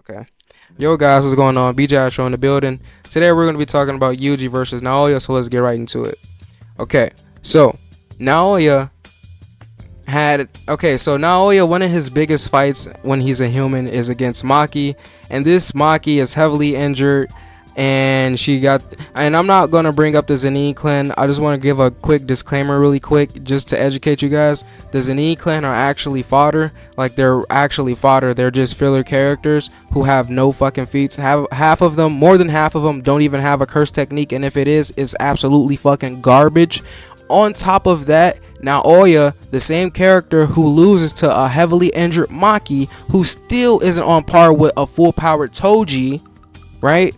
Okay. Yo guys, what's going on? Bjastro in the building. Today we're going to be talking about Yuji versus Naoya, so let's get right into it. Okay, so Naoya Naoya, one of his biggest fights when he's a human is against Maki, and this Maki is heavily injured, and I'm not going to bring up the Zenin clan. I just want to give a quick disclaimer really quick just to educate you guys. The Zenin clan are actually fodder. Like, they're actually fodder. They're just filler characters who have no fucking feats. Half of them, more than half of them, don't even have a curse technique, and if it is, it's absolutely fucking garbage. On top of that, Naoya, the same character who loses to a heavily injured Maki, who still isn't on par with a full-powered Toji, right?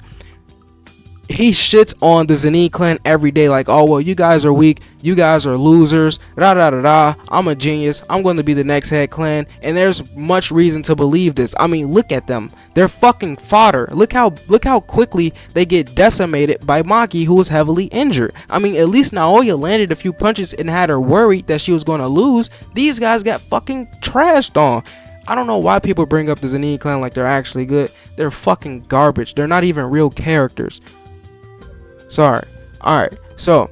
He shits on the Zenin clan every day, like, oh well, you guys are weak, you guys are losers, da da da da. I'm a genius, I'm going to be the next head clan, and there's much reason to believe this. I mean, look at them, they're fucking fodder. Look how quickly they get decimated by Maki, who was heavily injured. I mean, at least Naoya landed a few punches and had her worried that she was going to lose. These guys got fucking trashed on. I don't know why people bring up the Zenin clan like they're actually good. They're fucking garbage. They're not even real characters. Sorry. Alright, so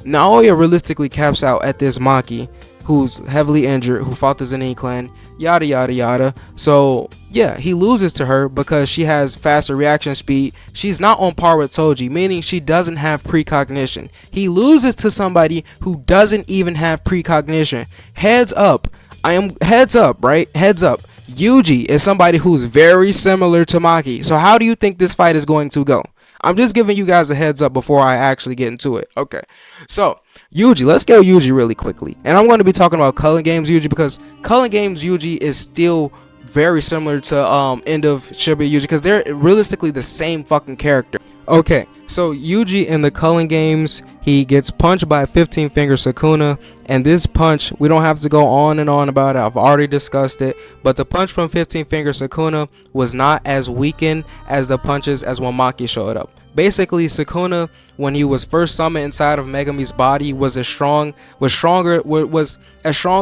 Naoya realistically caps out at this Maki, who's heavily injured, who fought the Zenin clan, yada yada yada. So yeah, he loses to her because she has faster reaction speed. She's not on par with Toji, meaning she doesn't have precognition. He loses to somebody who doesn't even have precognition. Heads up, right? Heads up. Yuji is somebody who's very similar to Maki. So how do you think this fight is going to go? I'm just giving you guys a heads up before I actually get into it. Okay, so Yuji, let's go Yuji really quickly. And I'm going to be talking about Culling Games Yuji because Culling Games Yuji is still very similar to end of Shippuden Yuji because they're realistically the same fucking character. Okay, so Yuji in the Culling Games, he gets punched by a 15-finger Sukuna, and this punch, we don't have to go on and on about it, I've already discussed it, but the punch from 15-finger Sukuna was not as weakened as the punches as when Maki showed up. Basically, Sukuna, when he was first summoned inside of Megami's body, was as strong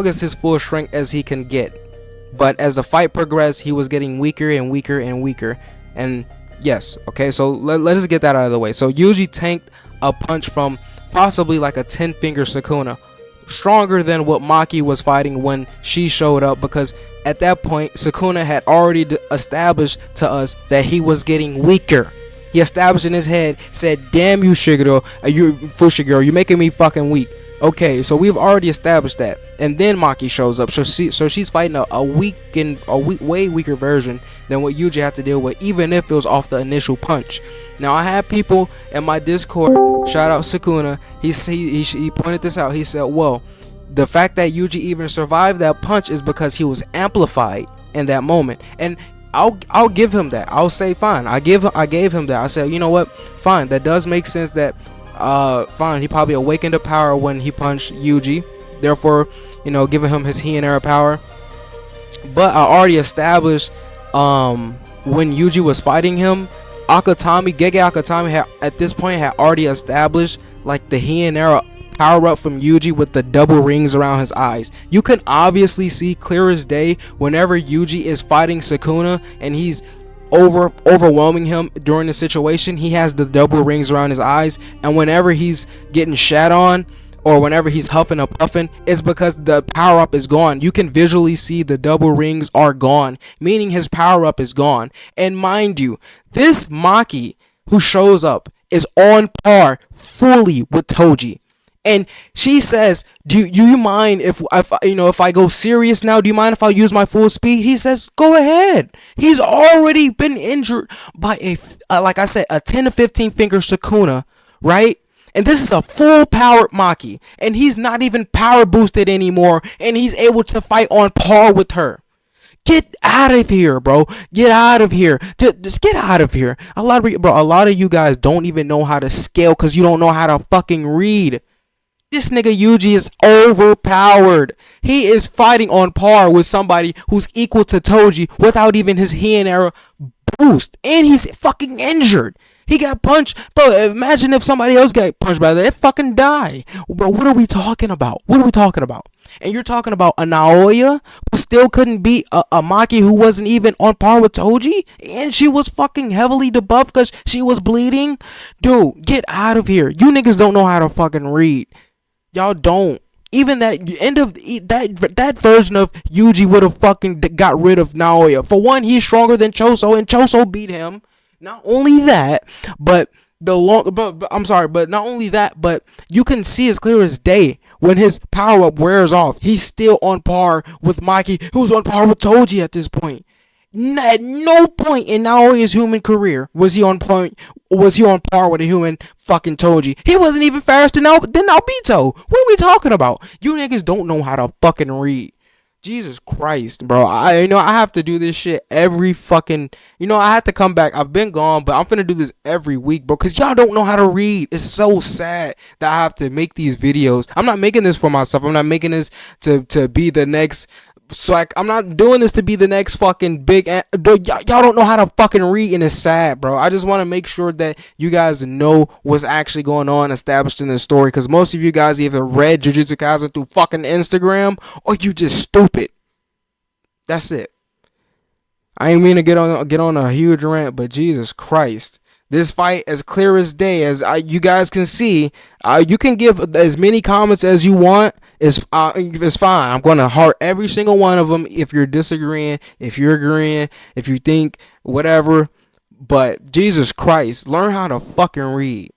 as his full strength as he can get. But as the fight progressed, he was getting weaker and weaker and weaker. And yes, okay, so let's just get that out of the way. So Yuji tanked a punch from possibly like a 10-finger Sukuna, stronger than what Maki was fighting when she showed up, because at that point Sukuna had already established to us that he was getting weaker. He established in his head, said, damn you Shiguro, you're making me fucking weak. Okay, so we've already established that, and then Maki shows up. So she's fighting a way weaker version than what Yuji had to deal with, even if it was off the initial punch. Now I had people in my Discord, shout out Sukuna. He pointed this out. He said, "Well, the fact that Yuji even survived that punch is because he was amplified in that moment." And I'll give him that. I'll say fine. I gave him that. I said, you know what? Fine. That does make sense that. Fine, he probably awakened to power when he punched Yuji, therefore, giving him his Heian power. But I already established when Yuji was fighting him, Gege Akutami at this point had already established like the Heian power up from Yuji with the double rings around his eyes. You can obviously see clear as day whenever Yuji is fighting Sukuna and he's overwhelming him during the situation, he has the double rings around his eyes, and whenever he's getting shat on or whenever he's huffing or puffing, it's because the power up is gone. You can visually see the double rings are gone, meaning his power up is gone. And mind you, this Maki who shows up is on par fully with Toji. And she says, do you mind if I go serious now? Do you mind if I use my full speed? He says, go ahead. He's already been injured by like I said, a 10 to 15 finger Sukuna, right? And this is a full powered Maki, and he's not even power boosted anymore, and he's able to fight on par with her. Get out of here, bro. Get out of here. Just get out of here. A lot of you guys don't even know how to scale because you don't know how to fucking read. This nigga Yuji is overpowered. He is fighting on par with somebody who's equal to Toji without even his Heian boost. And he's fucking injured. He got punched, bro. Imagine if somebody else got punched by that, they fucking die, bro. What are we talking about? What are we talking about? And you're talking about a Naoya who still couldn't beat a Maki who wasn't even on par with Toji, and she was fucking heavily debuffed because she was bleeding. Dude, get out of here. You niggas don't know how to fucking read. Y'all don't. Even that end of that version of Yuji would have fucking got rid of Naoya. For one, he's stronger than Choso, and Choso beat him. Not only that, but not only that, but you can see as clear as day when his power up wears off, he's still on par with Maki, who's on par with Toji at this point. At no point in Naoya's human career was he on par with a human fucking Toji. He wasn't even faster than Obito. What are we talking about? You niggas don't know how to fucking read. Jesus Christ, bro. I have to do this shit every fucking, I had to come back. I've been gone, but I'm finna do this every week, bro, because y'all don't know how to read. It's so sad that I have to make these videos. I'm not making this for myself. I'm not making this to be the next. So I'm not doing this to be the next fucking big. Y'all don't know how to fucking read, and it's sad, bro. I just want to make sure that you guys know what's actually going on, established in the story, because most of you guys either read Jujutsu Kaisen through fucking Instagram or you just stupid. That's it. I ain't mean to get on a huge rant, but Jesus Christ. This fight, as clear as day, as you guys can see, you can give as many comments as you want. It's fine. I'm going to heart every single one of them if you're disagreeing, if you're agreeing, if you think whatever. But Jesus Christ, learn how to fucking read.